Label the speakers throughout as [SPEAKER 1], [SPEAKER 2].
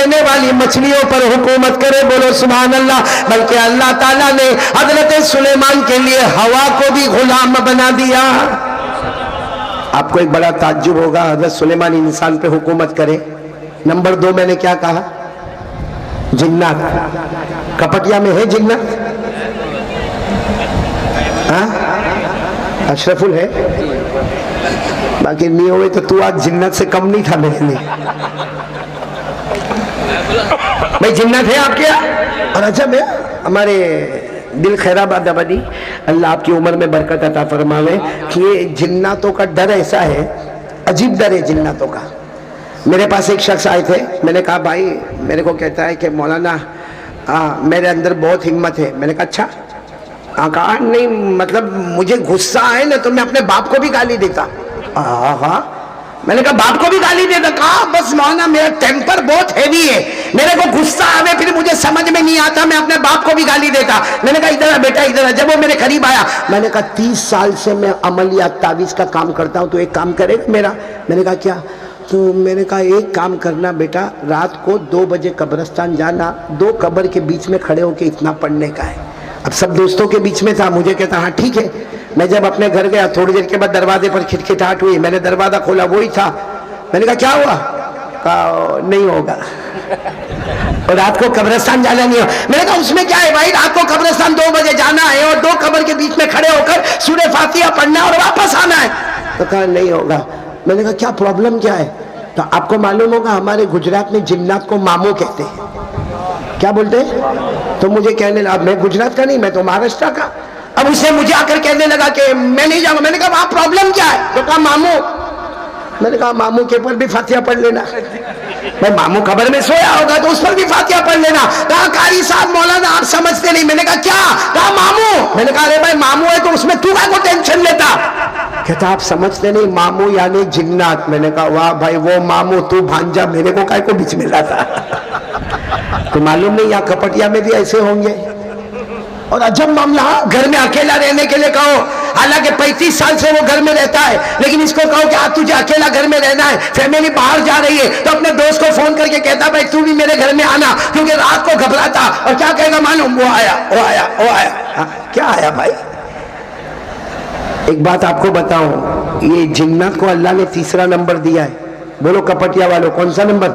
[SPEAKER 1] रहने वाली मछलियों पर हुकूमत करे, बोलो सुभान अल्लाह। बल्कि अल्लाह ताला ने हजरत सुलेमान के लिए हवा को भी गुलाम बना दिया। आपको एक बड़ा ताज्जुब होगा, हजरत सुलेमान इंसान पे हुकूमत करे। नंबर 2 मैंने क्या कहा, जिन्नात। कपटिया में है जिन्नात? हाँ, अशरफुल है, बाकी नहीं हुए तो तू आज जिन्नत से कम नहीं था मेरे लिए। भाई जिन्नत है आपके यहाँ? और अच्छा मैं हमारे दिल खैराबाद आबादी, अल्लाह आपकी उम्र में बरकत अता फरमावे, कि ये जिन्नातों का डर ऐसा है, अजीब डर है जिन्नातों का। मेरे पास एक शख्स आए थे, मैंने कहा भाई, मेरे को कहता है कि मौलाना मेरे अंदर बहुत हिम्मत है। मैंने कहा अच्छा? कहा नहीं, मतलब मुझे गुस्सा आए ना तो मैं अपने बाप को भी गाली देता। हाँ, मैंने कहा बाप को भी गाली देता? कहा बस मौलाना मेरा टेम्पर बहुत हैवी है, मेरे को गुस्सा आवे फिर मुझे समझ में नहीं आता, मैं अपने बाप को भी गाली देता। मैंने कहा इधर आ बेटा, इधर आ। जब वो मेरे करीब आया, मैंने कहा 30 साल से मैं अमलियात तावीज़ का काम करता हूँ, तो एक काम करेगा मेरा? मैंने कहा क्या? तो मैंने कहा एक काम करना बेटा, रात को 2 बजे कब्रिस्तान जाना, 2 कब्र के बीच में खड़े होकर इतना पढ़ने का है। अब सब दोस्तों के बीच में था, मुझे कहता हाँ ठीक है। मैं जब अपने घर गया, थोड़ी देर के बाद दरवाजे पर खिटखिटाहट हुई, मैंने दरवाजा खोला, वही था। मैंने कहा क्या हुआ? कहा नहीं होगा, और रात को कब्रिस्तान जाना नहीं हो। मैंने कहा उसमें क्या है भाई, रात को कब्रिस्तान 2 बजे जाना है और 2 कब्र के बीच में खड़े होकर सूरह फातिहा पढ़ना और वापस आना है। तो कहा नहीं होगा। मैंने कहा क्या प्रॉब्लम क्या है? तो आपको मालूम होगा हमारे गुजरात में जिन्नात को मामू कहते हैं। क्या बोलते हैं? तो मुझे कहने लगा, मैं गुजरात का नहीं, मैं तो महाराष्ट्र का। अब उसे मुझे आकर कहने लगा कि मैं नहीं जाऊंगा। मैंने कहा वहां प्रॉब्लम क्या है? तो कहा मामू। मैंने कहा मामू के ऊपर भी फातिहा पढ़ लेना। भाई मामू कब्र में सोया होगा तो उस पर भी फातिहा पढ़ लेना। कहा कारी साहब मौलाना आप समझते नहीं। मैंने कहा क्या? कहा मामू। मैंने कहा अरे भाई मामू है तो उसमें तू क्या को टेंशन लेता? कहता आप समझते नहीं, मामू यानी जिन्नात। मैंने कहा वाह भाई, वो मामू तू भांजा, मेरे को काय को बीच में लाता? तो मालूम नहीं यहाँ कपटिया में भी ऐसे होंगे। और अजब मामला, घर में अकेला रहने के लिए कहो, हालांकि 35 साल से वो घर में रहता है, लेकिन इसको कहो कि आज तुझे अकेला घर में रहना है, फैमिली बाहर जा रही है, तो अपने दोस्त को फोन करके कहता भाई तू भी मेरे घर में आना, क्योंकि रात को घबराता। और क्या कहेगा मालूम? वो आया, वो आया, वो आया। क्या आया भाई? एक बात आपको बताऊं, ये जिन्नात को अल्लाह ने 3रा नंबर दिया है। बोलो कपटिया वालों, कौन सा नंबर?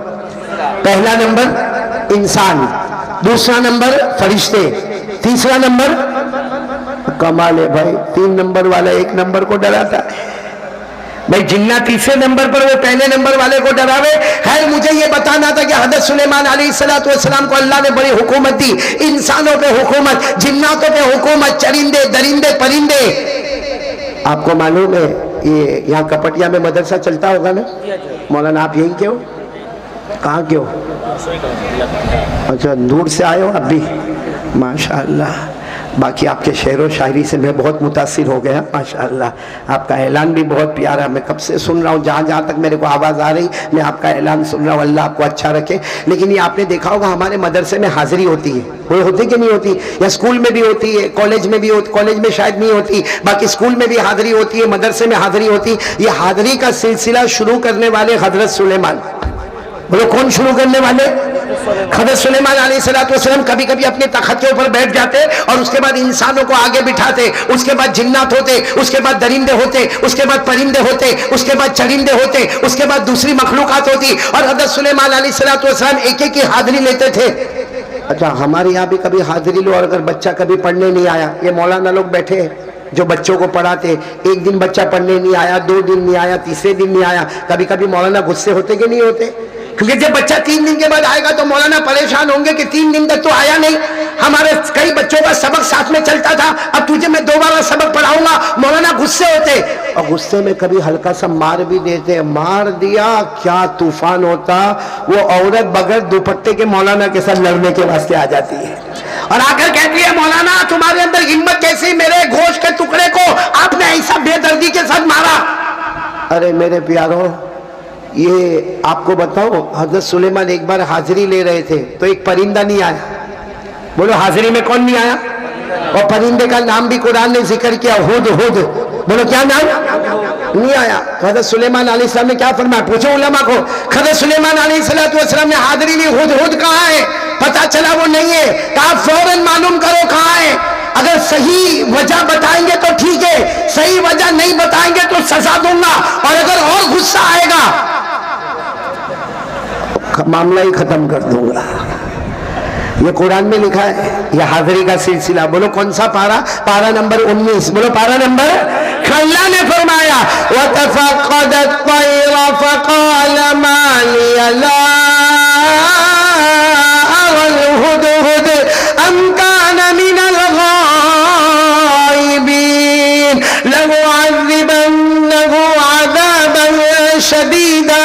[SPEAKER 1] पहला नंबर इंसान, दूसरा नंबर फरिश्ते, तीसरा नंबर कमाल है भाई। 3 नंबर वाला 1 नंबर को डराता है। भाई जिन्ना 3रे नंबर पर वो पहले नंबर वाले को डरावे। खैर मुझे ये बताना था कि हज़रत सुलेमान अलैहिस्सलाम को अल्लाह ने बड़ी हुकूमत दी, इंसानों पे हुकूमत, जिन्नातों पे हुकूमत, चरिंदे दरिंदे परिंदे। आपको मालूम है ये यहाँ कपटिया में मदरसा चलता होगा ना? मौलाना आप यहीं के हो? कहाँ के हो? अच्छा दूर से आए हो आप भी, माशाअल्लाह। बाकी आपके शेर व शायरी से मैं बहुत मुतासिर हो गया, माशाअल्लाह। आपका ऐलान भी बहुत प्यारा, मैं कब से सुन रहा हूँ, जहाँ जहाँ तक मेरे को आवाज़ आ रही मैं आपका ऐलान सुन रहा हूँ। अल्लाह आपको अच्छा रखे। लेकिन ये आपने देखा होगा हमारे मदरसे में हाजिरी होती है, वो होती कि नहीं होती? या स्कूल में भी होती है, कॉलेज में भी होती, कॉलेज में शायद नहीं होती, बाकी स्कूल में भी हाजिरी होती है, मदरसे में हाजिरी होती। ये हाजिरी का सिलसिला शुरू करने वाले हजरत सुलेमान। बोलो कौन शुरू करने वाले? हज़रत सुलेमान अलैहिस्सलाम कभी कभी अपने तख्त के ऊपर बैठ जाते और उसके बाद इंसानों को आगे बिठाते, उसके बाद जिन्नात होते, उसके बाद दरिंदे होते, उसके बाद परिंदे होते, उसके बाद चरिंदे होते, उसके बाद दूसरी मखलूकात होती, और हज़रत सुलेमान अलैहिस्सलाम एक एक की हाजिरी लेते थे। अच्छा हमारे यहाँ भी कभी हाजिरी लो, और अगर बच्चा कभी पढ़ने नहीं आया, ये मौलाना लोग बैठे जो बच्चों को पढ़ाते, एक दिन बच्चा पढ़ने नहीं आया, 2 दिन नहीं आया, तीसरे दिन नहीं आया, कभी कभी मौलाना गुस्से होते कि नहीं होते? क्योंकि जब बच्चा 3 दिन के बाद आएगा तो मौलाना परेशान होंगे कि 3 दिन तक तो आया नहीं, हमारे कई बच्चों का सबक साथ में चलता था, अब तुझे मैं दोबारा सबक पढ़ाऊंगा। मौलाना गुस्से होते, और गुस्से में कभी हल्का सा मार भी देते। मार दिया क्या तूफान होता, वो औरत बगैर दुपट्टे के मौलाना के साथ लड़ने के वास्ते आ जाती है और आकर कहती है मौलाना तुम्हारे अंदर हिम्मत कैसी, मेरे गोश्त के टुकड़े को आपने ऐसा बेदर्दी के साथ मारा। अरे मेरे प्यारों, ये आपको बताओ, हजरत सुलेमान एक बार हाजिरी ले रहे थे तो एक परिंदा नहीं आया। बोलो हाजिरी में कौन नहीं आया? और परिंदे का नाम भी कुरान ने जिक्र किया, हुद हुद। बोलो क्या नाम? नहीं आया। हज़रत सुलेमान अलैहिस्सलाम ने क्या फरमाया? पूछो उलमा को। हज़रत सुलेमान अलैहिस्सलाम ने हाज़िरी ली, हुद कहाँ है? पता चला वो नहीं है। कहा फौरन मालूम करो कहाँ है। अगर सही वजह बताएंगे तो ठीक है, सही वजह नहीं बताएंगे तो सजा दूंगा, और अगर और गुस्सा आएगा मामला ही खत्म कर दूंगा। ये कुरान में लिखा है, ये हाज़िरी का सिलसिला। बोलो कौन सा पारा? पारा नंबर 19। बोलो पारा नंबर। अल्लाह ने फरमाया वतफ़क़दत तैर फ़क़ाल मा लिया ला अरल हुदहुद अम कान मिनल गाइबीन लनुअज़्ज़िबन्नहु अज़ाबन शदीदा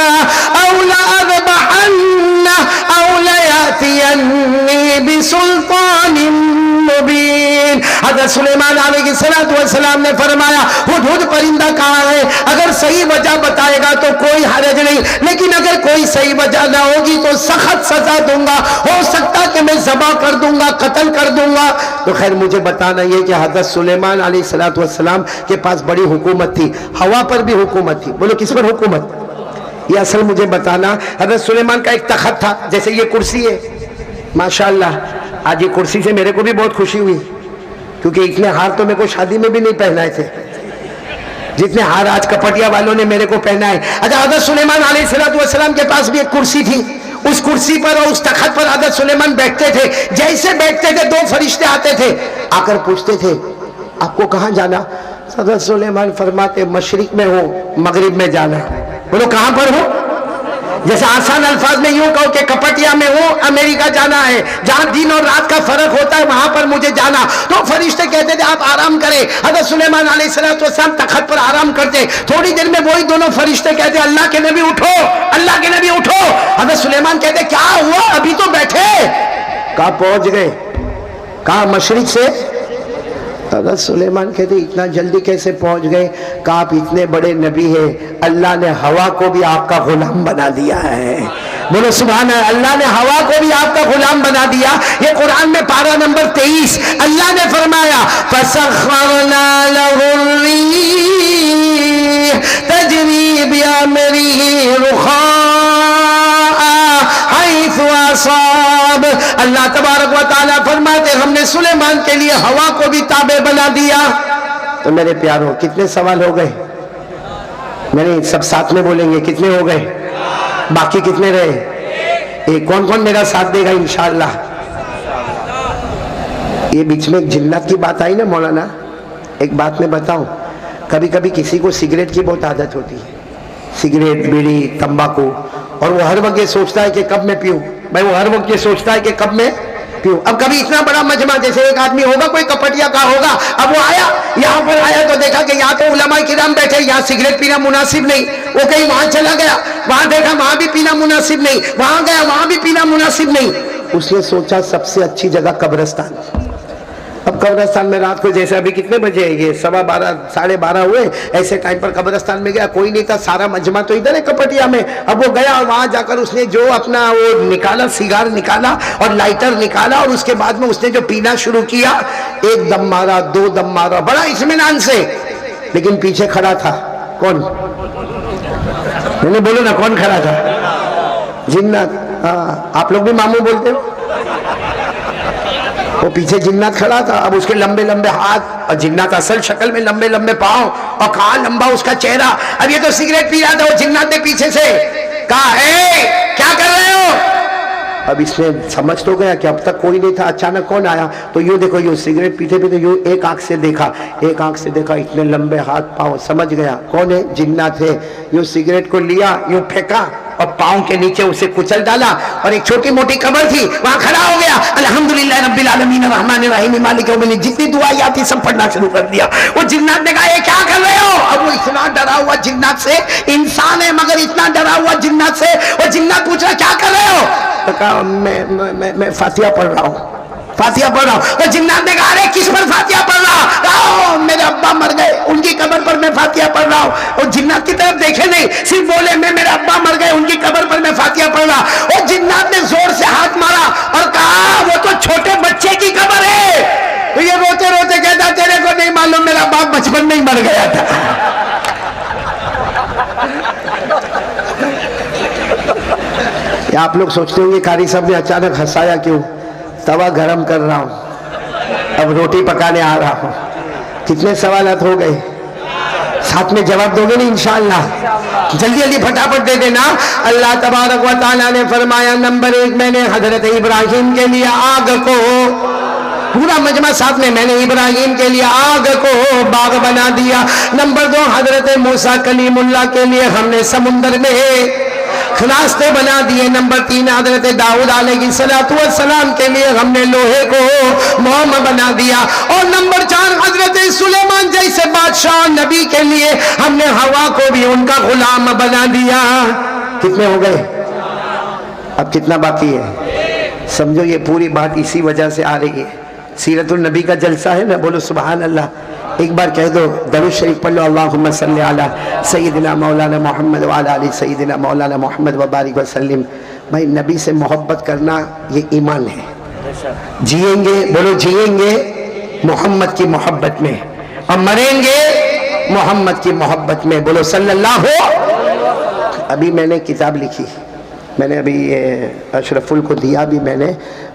[SPEAKER 1] औ लअज़बहन्नहु औ लयातियन्नी बिसुल्तानिन मुबीन। हज़रत सुलेमान अलैहिस्सलाम ने फरमाया हुदहुद परिंदा कहाँ है? अगर सही वजह बताएगा तो कोई हरज नहीं, लेकिन अगर कोई सही वजह ना होगी तो सख्त सजा दूंगा, हो सकता कि मैं ज़बह कर दूंगा, कत्ल कर दूंगा। तो खैर मुझे बताना ये कि हज़रत सुलेमान अलैहिस्सलाम के पास बड़ी हुकूमत थी, हवा पर भी हुकूमत थी। बोलो किस पर हुकूमत? ये असल मुझे बताना। हज़रत सुलेमान का एक तख्त था, जैसे ये कुर्सी है माशाअल्लाह। आज ये कुर्सी से मेरे को भी बहुत खुशी हुई, क्योंकि इतने हार तो मेरे को शादी में भी नहीं पहनाए थे जितने हार आज कपटिया वालों ने मेरे को पहनाए। अच्छा, हज़रत सुलेमान अलैहिस्सलाम के पास भी एक कुर्सी थी। उस कुर्सी पर और उस तख्त पर हज़रत सुलेमान बैठते थे। जैसे बैठते थे 2 फरिश्ते आते थे, आकर पूछते थे आपको कहाँ जाना? हज़रत सुलेमान फरमाते मशरिक में हो, मगरिब में जाना। बोलो कहाँ पर हो? जैसे आसान अल्फाज में यूं कहो कि कपटिया में हूं, अमेरिका जाना है, जहां दिन और रात का फर्क होता है वहां पर मुझे जाना। तो फरिश्ते कहते थे आप आराम करें। हज़रत सुलेमान अलैहिस्सलाम तख्त पर आराम करते। थोड़ी देर में वही दोनों फरिश्ते कहते अल्लाह के नबी उठो, अल्लाह के नबी उठो। हज़रत सुलेमान कहते क्या हुआ? अभी तो बैठे। कहाँ पहुंच गए? कहाँ? मशरिक से। हज़रत सुलेमान कहते इतना जल्दी कैसे पहुंच गए? कहा आप इतने बड़े नबी हैं, अल्लाह ने हवा को भी आपका गुलाम बना दिया है। बोलो सुभान अल्लाह। अल्लाह ने हवा को भी आपका गुलाम बना दिया। ये कुरान में पारा नंबर 23 अल्लाह ने फरमाया फसख्खरना लहुर्रीह तजरी बिअमरिही रुखाआ हैसु असाब। अल्लाह तबारक व तआला फरमाते हमने सुलेमान के लिए हवा को भी ताबे बना दिया। तो मेरे प्यारों कितने सवाल हो गए? मैंने सब साथ में बोलेंगे। कितने हो गए? बाकी कितने रहे? एक। कौन कौन मेरा साथ देगा इंशाअल्लाह? ये बीच में एक जिन्नत की बात आई ना मौलाना, एक बात मैं बताऊं। कभी कभी किसी को सिगरेट की बहुत आदत होती है, सिगरेट, बीड़ी, तंबाकू, और वो हर वक्त ये सोचता है कि कब मैं पीऊं। भाई वो हर वक्त ये सोचता है कि कब मैं पीऊं। अब कभी इतना बड़ा मजमा, जैसे एक आदमी होगा कोई कपटिया का होगा, अब वो आया यहाँ पर आया तो देखा कि यहाँ तो उलमा किराम बैठे, यहाँ सिगरेट पीना मुनासिब नहीं। वो कहीं वहां चला गया, वहां देखा वहां भी पीना मुनासिब नहीं, वहां गया वहां भी पीना मुनासिब नहीं। उसने सोचा सबसे अच्छी जगह कब्रिस्तान। अब कब्रिस्तान में रात को, जैसे अभी कितने बजे है, ये 12:15 12:30 हुए, ऐसे टाइम पर कब्रिस्तान में गया, कोई नहीं था, सारा मजमा तो इधर है कपटिया में। अब वो गया और वहां जाकर उसने जो अपना वो निकाला, सिगार निकाला और लाइटर निकाला, और उसके बाद में उसने जो पीना शुरू किया, 1 दम मारा, 2 दम मारा, बड़ा इत्मीनान से। लेकिन पीछे खड़ा था कौन? मैंने बोलो ना कौन खड़ा था? जिन्नत। हाँ, आप लोग भी मामू बोलते हो। वो पीछे जिन्नत खड़ा था। अब उसके लंबे लंबे हाथ, और जिन्नत असल शक्ल में लंबे लंबे पांव, और कहाँ लंबा उसका चेहरा। अब ये तो सिगरेट पी रहा था, वो जिन्नत ने पीछे से कहा है क्या कर रहे हो? अब इसने समझ तो गया कि अब तक कोई नहीं था, अचानक कौन आया। तो यूं देखो, यूं सिगरेट पीते पीते यूं एक आंख से देखा, एक आंख से देखा, इतने लंबे हाथ पांव, समझ गया कौन है, जिन्नत है। यूं सिगरेट को लिया, यूं फेंका और पांव के नीचे उसे कुचल डाला, और एक छोटी मोटी कब्र थी वहां खड़ा हो गया। अल्हम्दुलिल्लाह रब्बिल आलमीन अर्रहमानिर रहीम मालिक यौमिद्दीन, जितनी दुआएं आती सब पढ़ना शुरू कर दिया। वो जिन्नत ने कहा ये क्या कर रहे हो? अब वो इतना डरा हुआ जिन्नत से, इंसान है मगर इतना डरा हुआ जिन्नत से। वो जिन्नत पूछ रहा क्या कर रहे हो? तो कहा मैं फातिहा पढ़ रहा हूँ, फातिहा पढ़ रहा हूँ। तो जिन्नत ने कहा अरे किस पर फातिहा पढ़ रहा? मेरे अब्बा मर गए, उनकी कब्र पर मैं फातिहा पढ़ रहा हूँ। और जिन्नत की तरफ देखे नहीं, सिर्फ बोले मैं मेरे अब्बा मर गए, उनकी कब्र पर मैं फातिहा पढ़ रहा। और जिन्नत ने जोर से हाथ मारा और कहा वो तो छोटे बच्चे की कब्र है। तो ये रोते रोते कहता तेरे को नहीं मालूम मेरा बाप बचपन में ही मर गया था। क्या आप लोग सोचते होंगे कारी साहब ने अचानक हंसाया क्यों? तवा गरम कर रहा हूं, अब रोटी पकाने आ रहा हूं। कितने सवालात हो गए? साथ में जवाब दोगे नहीं इंशाअल्लाह? जल्दी जल्दी फटाफट दे देना। अल्लाह तबारक व तआला ने फरमाया, नंबर 1 मैंने हजरत इब्राहिम के लिए आग को, पूरा मजमा साथ में, मैंने इब्राहिम के लिए आग को बाग बना दिया। नंबर 2 हजरत मूसा कलीमुल्लाह के लिए हमने समुंदर में रास्ते बना दिए। नंबर 3 हजरत दाऊद अलैहिस्सलाम के लिए हमने लोहे को मोम बना दिया। और नंबर 4 हजरत सुलेमान जैसे बादशाह नबी के लिए हमने हवा को भी उनका गुलाम बना दिया। कितने हो गए? अब कितना बाकी है? समझो ये पूरी बात इसी वजह से आ रही है। सीरतुल नबी का जलसा है ना, बोलो सुभान अल्लाह। एक बार कह दो दरूद शरीफ पढ़ लो, अल्लाहुम्मा सल्ली अला सय्यिदिना मौलाना मोहम्मद व अला आलि सय्यिदिना मौलाना मोहम्मद व बारिक वसल्लिम। भाई नबी से मोहब्बत करना ये ईमान है। जिएंगे, बोलो जिएंगे मोहम्मद की मोहब्बत में, और मरेंगे मोहम्मद की मोहब्बत में, बोलो सल्लल्लाहु। अभी मैंने किताब लिखी, मैंने अभी अशरफुल को दिया भी मैंने,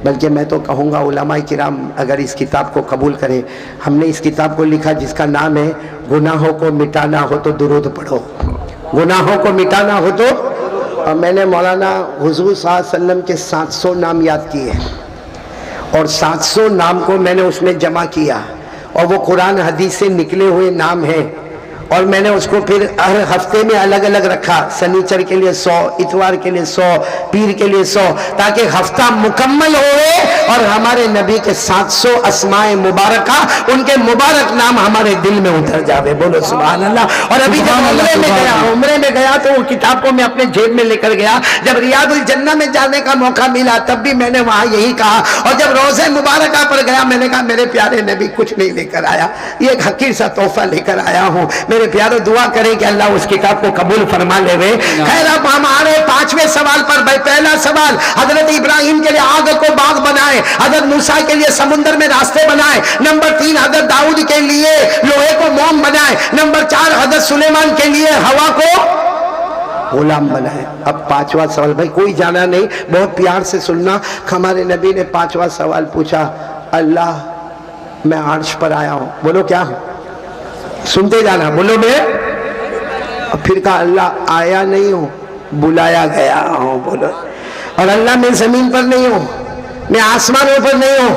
[SPEAKER 1] बल्कि मैं तो कहूँगा उलमाए किराम अगर इस किताब को कबूल करें। हमने इस किताब को लिखा जिसका नाम है गुनाहों को मिटाना हो तो दुरूद पढ़ो, गुनाहों को मिटाना हो तो। और मैंने मौलाना हुजूर सल्लल्लाहु अलैहि वसल्लम के 700 नाम याद किए, और 700 नाम को मैंने उसमें जमा किया, और वो कुरान हदीस से निकले हुए नाम हैं। और मैंने उसको फिर हर हफ्ते में अलग अलग रखा, शनिचर के लिए 100, इतवार के लिए 100, पीर के लिए 100, ताकि हफ्ता मुकम्मल होए और हमारे नबी के 700 अस्माए मुबारका, उनके मुबारक नाम हमारे दिल में उतर जावे, बोलो सुभान अल्लाह। और अभी जब उम्रे में गया तो वो किताब को मैं अपने जेब में लेकर गया। जब रियादुल जन्नह में जाने का मौका मिला तब भी मैंने वहां यही कहा, और जब रोज़े मुबारका पर गया मैंने कहा मेरे प्यारे नबी कुछ नहीं लेकर आया, ये एक हकीर सा तोहफा लेकर आया हूँ। मेरे प्यारों दुआ करें कि अल्लाह उस किताब को कबूल फरमा लेवे। खैर अब हमारे 5वें सवाल पर, भाई पहला सवाल हजरत इब्राहिम के लिए आग को बाग बनाए, हजरत मूसा के लिए समुद्र में रास्ते बनाए। नंबर 3 हजरत दाऊद के लिए लोहे को मोम बनाए। नंबर 4 हजरत सुलेमान के लिए हवा को गुलाम बनाए। अब 5वां सवाल, भाई कोई जाना नहीं, बहुत प्यार से सुनना। हमारे नबी ने 5वां सवाल पूछा, अल्लाह मैं अर्श पर आया हूं, बोलो क्या? सुनते जाना, बोलो मैं। और फिर कहा अल्लाह आया नहीं हूं, बुलाया गया हूं, बोलो। और अल्लाह मैं जमीन पर नहीं हूं, मैं आसमानों पर नहीं हूं,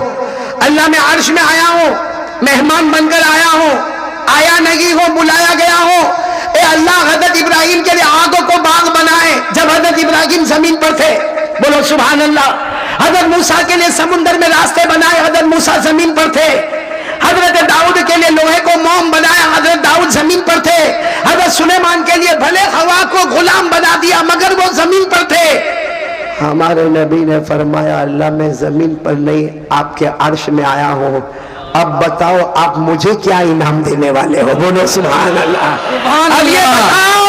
[SPEAKER 1] अल्लाह मैं अर्श में आया हूं, मेहमान बनकर आया हूं, आया नहीं हो, बुलाया गया हूं। ए अल्लाह हजरत इब्राहिम के लिए आग को बाग बनाए जब हजरत इब्राहिम जमीन पर थे, बोलो सुभान अल्लाह। हजरत मूसा के लिए समुद्र में रास्ते बनाए, हजरत मूसा जमीन पर थे। हजरत दाऊद के लिए लोहे को मोम बनाया, हजरत दाऊद जमीन पर थे। हजरत सुलेमान के लिए भले हवा को गुलाम बना दिया मगर वो जमीन पर थे। हमारे नबी ने फरमाया अल्लाह मैं जमीन पर नहीं आपके अर्श में आया हूँ, अब बताओ आप मुझे क्या इनाम देने वाले हो, बोलो सुभान अल्लाह। अब ये बताओ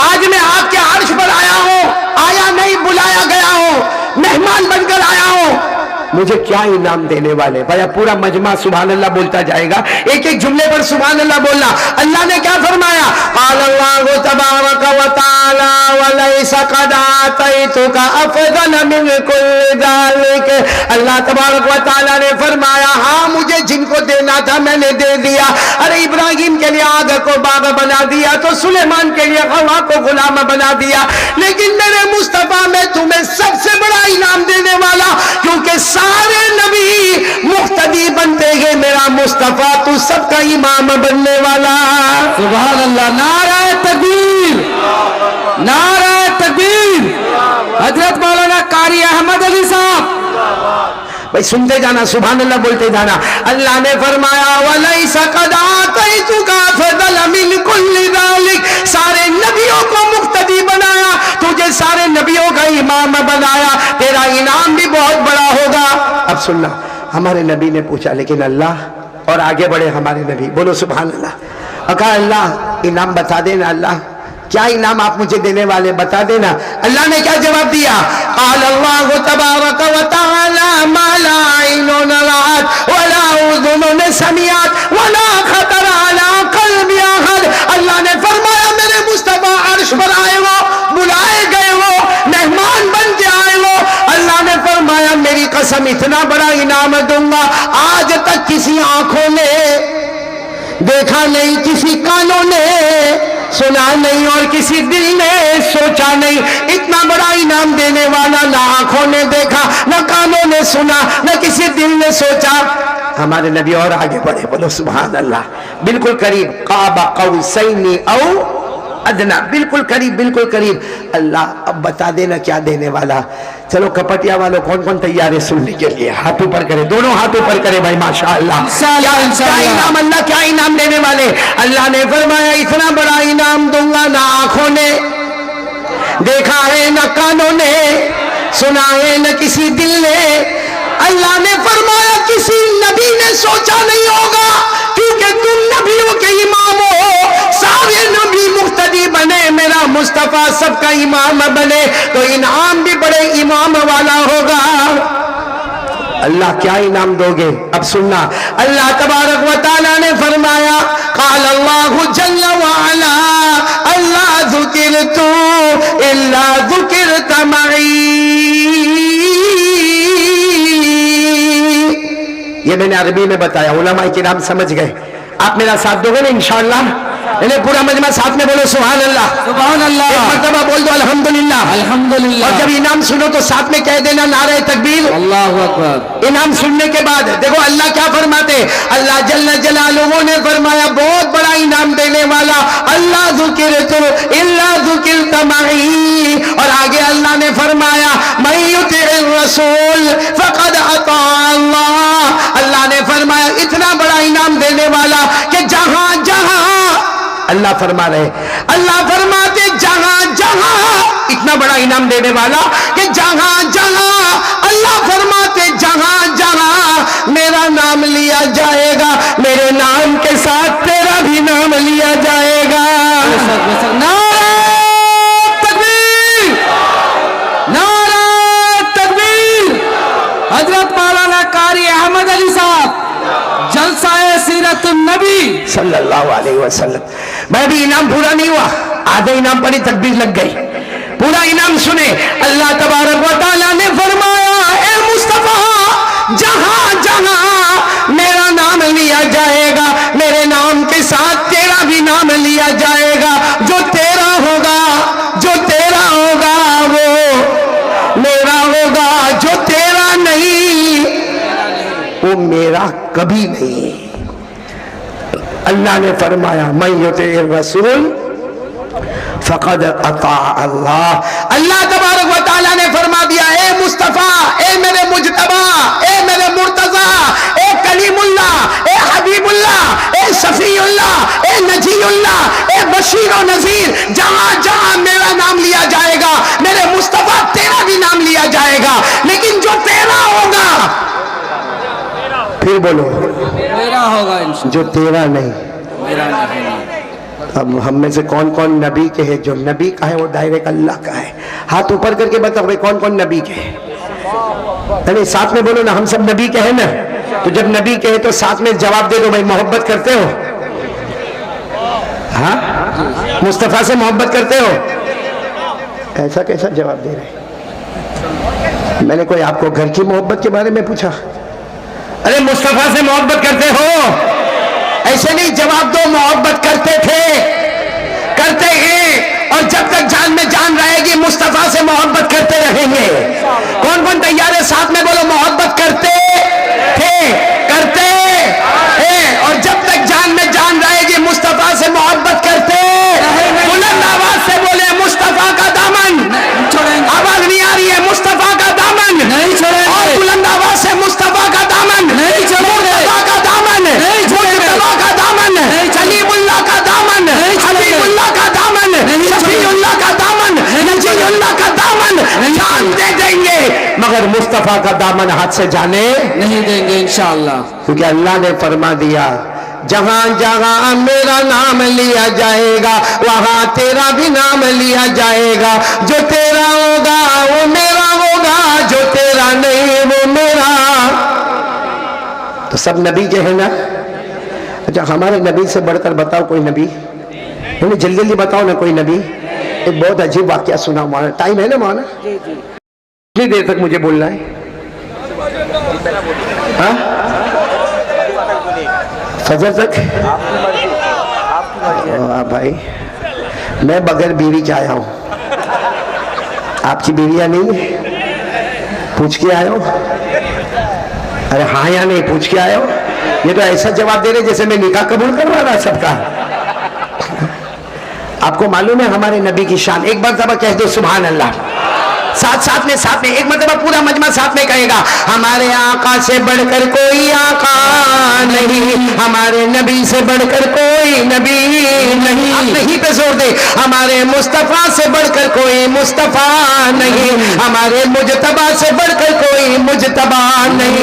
[SPEAKER 1] आज मैं आपके अर्श पर आया हूँ, आया नहीं बुलाया गया हूँ, मेहमान बनकर आया हूँ, मुझे क्या इनाम देने वाले? भाई पूरा मजमा सुभान अल्लाह बोलता जाएगा, एक एक जुमले पर सुभान अल्लाह बोलना। अल्लाह ने क्या फरमाया? अल्लाहु तबारक व तआला वलैसा क़द आतैतुका अफ़ज़ल मिन कुल्लि ज़ालिक। अल्लाह तबारक व तआला ने फरमाया हाँ मुझे जिनको देना था मैंने दे दिया। अरे इब्राहिम के लिए आग को बाग बना दिया तो सुलेमान के लिए हवा को गुलाम बना दिया, लेकिन मेरे मुस्तफा में तुम्हें सबसे बड़ा इनाम देने वाला, क्योंकि सारे नबी मुख्तदी बनते हैं, मेरा मुस्तफा तू सबका इमाम बनने वाला। सुभान अल्लाह, नारा तकबीर, नारा तकबीर। हजरत मौलाना कारी अहमद अली साहब, भाई सुनते जाना, सुभान अल्लाह बोलते जाना। अल्लाह ने फरमाया वलैसा क़द आतैतुका अफ़ज़ल मिन कुल्लि ज़ालिक, सारे नबियों को मुख्तदी बनाया, तुझे सारे नबियों का इमाम बनाया, तेरा इनाम भी बहुत बड़ा होगा। अब सुनना, हमारे नबी ने पूछा लेकिन अल्लाह, और आगे बढ़े हमारे नबी, बोलो सुभान अल्लाह। कहा अल्लाह इनाम बता देना, अल्लाह क्या इनाम आप मुझे देने वाले बता देना। अल्लाह ने क्या जवाब दिया? क़ाल अल्लाहु तबारक व तआला मा ला ऐनुन रअत व ला उज़ुनुन समिअत व ला ख़तर अला क़ल्बि अहद। अल्लाह ने फरमाया मेरे मुस्तफा अर्श पर आए वो, बुलाए गए वो, मेहमान बन के आंखों ने, देखा नहीं किसी कानों ने, सुना नहीं और किसी दिल ने सोचा नहीं। इतना बड़ा इनाम देने वाला ना आंखों ने देखा, ना कानों ने सुना, ना किसी दिल ने सोचा। हमारे नबी और आगे बढ़े, बोलो सुभान अल्लाह। बिल्कुल करीब, काबा कौसैनी औ अदना, बिल्कुल करीब, बिल्कुल करीब। अल्लाह अब बता देना क्या देने वाला। चलो कपटिया वालों, कौन कौन तैयार है सुनने के लिए? हाथ ऊपर करे, दोनों हाथ ऊपर करे भाई, माशाअल्लाह। क्या इनाम, अल्लाह क्या इनाम देने वाले? अल्लाह ने फरमाया इतना बड़ा इनाम दूंगा, ना आंखों ने देखा है, ना कानों ने सुना है, न किसी दिल ने। अल्लाह ने फरमाया किसी नबी ने सोचा नहीं होगा, क्योंकि तुम नबियों के इमाम हो, सारे नबी मुक्तदी बने, मेरा मुस्तफा सबका इमाम बने, तो इनाम भी बड़े इमाम वाला होगा। अल्लाह क्या इनाम दोगे? अब सुनना, अल्लाह तबारक व तआला ने फरमाया, क़ाल अल्लाहु जल्ल व अला, अल्लाह ज़ुकिरतु इल्ला ज़ुकिरत मई। ये मैंने अरबी में बताया, उलमा किराम समझ गए। आप मेरा साथ दोगे ना इंशाअल्लाह? इन्हें पूरा मजमा साथ में बोलो सुभान अल्लाह, सुभान अल्लाह। एक मर्तबा बोल दो अल्हम्दुलिल्लाह, अल्हम्दुलिल्लाह। और जब इनाम सुनो तो साथ में कह देना नारे तकबीर, अल्लाहु अकबर। इनाम सुनने के बाद देखो अल्लाह क्या फरमाते, अल्लाह जल्ल जलालुहु ने फरमाया बहुत बड़ा इनाम देने वाला, अल्लाह ज़ुकिरतु इल्ला ज़ुकिरत मई। और आगे अल्लाह ने फरमाया मैं युतिइर रसूल फ़क़द अता अल्लाह। अल्लाह ने फरमाया इतना बड़ा इनाम देने वाला कि जहां जहां, अल्लाह फरमा रहे, अल्लाह फरमाते जहां जहां, इतना बड़ा इनाम देने वाला कि जहां जहां, अल्लाह फरमाते जहां जहां मेरा नाम लिया जाएगा, मेरे नाम के साथ तेरा भी नाम लिया जाएगा। नारे तकबीर, नारे तकबीर। हजरत मौलाना कारी अहमद अली साहब, जलसाए सीरत नबी सल्लल्लाहु अलैहि वसल्लम। मैं भी इनाम पूरा नहीं हुआ, आधे इनाम पर ही तकबीर लग गई। पूरा इनाम सुने, अल्लाह तबारक व तआला ने फरमाया ए मुस्तफा जहां जहां मेरा नाम लिया जाएगा, मेरे नाम के साथ तेरा भी नाम लिया जाएगा। जो तेरा होगा, जो तेरा होगा वो मेरा होगा, जो तेरा नहीं वो मेरा कभी नहीं। अल्लाह ने फरमाया मैं युतिइर रसूल फ़क़द अता अल्लाह। अल्लाह तबारक व तआला ने फरमा दिया ए मुस्तफा, ए मेरे मुजतबा, ए मेरे मुर्तजा, ए कलीमुल्लाह, ए हबीबुल्लाह, ए शफीउल्लाह, ए नजीउल्लाह, ए बशीर व नज़ीर, जहां जहां मेरा नाम लिया जाएगा, मेरे मुस्तफा तेरा भी नाम लिया जाएगा, लेकिन जो तेरा होगा, फिर बोलो मेरा होगा, जो तेरा नहीं मेरा नहीं। अब हम में से कौन कौन नबी के हैं? जो नबी का है वो डायरेक्ट अल्लाह का है। हाथ ऊपर करके बताओ भाई कौन कौन नबी के हैं? नहीं साथ में बोलो ना, हम सब नबी के हैं ना। तो जब नबी के हैं तो साथ में जवाब दे दो भाई, मोहब्बत करते हो? हाँ, मुस्तफा से मोहब्बत करते हो? ऐसा कैसा जवाब दे रहे? मैंने कोई आपको घर की मोहब्बत के बारे में पूछा? अरे मुस्तफा से मोहब्बत करते हो? ऐसे नहीं जवाब दो, मोहब्बत करते थे, करते हैं, और जब तक जान में जान रहेगी मुस्तफा से मोहब्बत करते रहेंगे। कौन कौन तैयार है? साथ में बोलो मोहब्बत करते थे, करते हैं, और जब तक जान में जान रहेगी मुस्तफा से मोहब्बत करते। बुलंद आवाज से बोले मुस्तफा का दामन, आवाज नहीं आ रही है, मुस्तफा का दामन नहीं छोड़ेंगे। और बुलंद आवाज से मुस्तफा का दामन नहीं छोड़ेंगे, मुस्तफा का दामन नहीं छोड़ेंगे, मुस्तफा का दामन कलीमुल्लाह का दामन, हबीबुल्लाह का दामन, शफीउल्लाह का दामन, नजीउल्लाह का दामन जान दे देंगे, मगर मुस्तफा का दामन हाथ से जाने नहीं देंगे इंशाअल्लाह। क्योंकि अल्लाह ने फरमा दिया जहां जहां मेरा नाम लिया जाएगा वहां तेरा भी नाम लिया जाएगा। जो तेरा होगा वो मेरा होगा, जो तेरा नहीं वो मेरा। तो सब नबी के हैं ना? अच्छा हमारे नबी से बढ़कर बताओ कोई नबी? जल्दी जल्दी बताओ ना कोई नबी। एक बहुत अजीब वाकया सुना माना, टाइम है ना माना? कितनी देर तक मुझे बोलना है? हाँ फजर तक। वाह भाई, मैं बगैर बीवी के आया हूं, आपकी बीवियां नहीं है? पूछ के आए हो? अरे हाँ या नहीं पूछ के आए हो? ये तो ऐसा जवाब दे रहे जैसे मैं निकाह कबूल करवा रहा सबका। आपको मालूम है हमारे नबी की शान? एक बार जब कह दो सुभान अल्लाह, साथ में एक मरतबा पूरा मजमा साथ में कहेगा, हमारे आका से बढ़कर कोई आका नहीं, हमारे नबी से बढ़कर कोई नबी नहीं। आप नहीं पे जोर दे, हमारे मुस्तफा से बढ़कर कोई मुस्तफा नहीं, हमारे मुजतबा से बढ़कर कोई मुजतबा नहीं।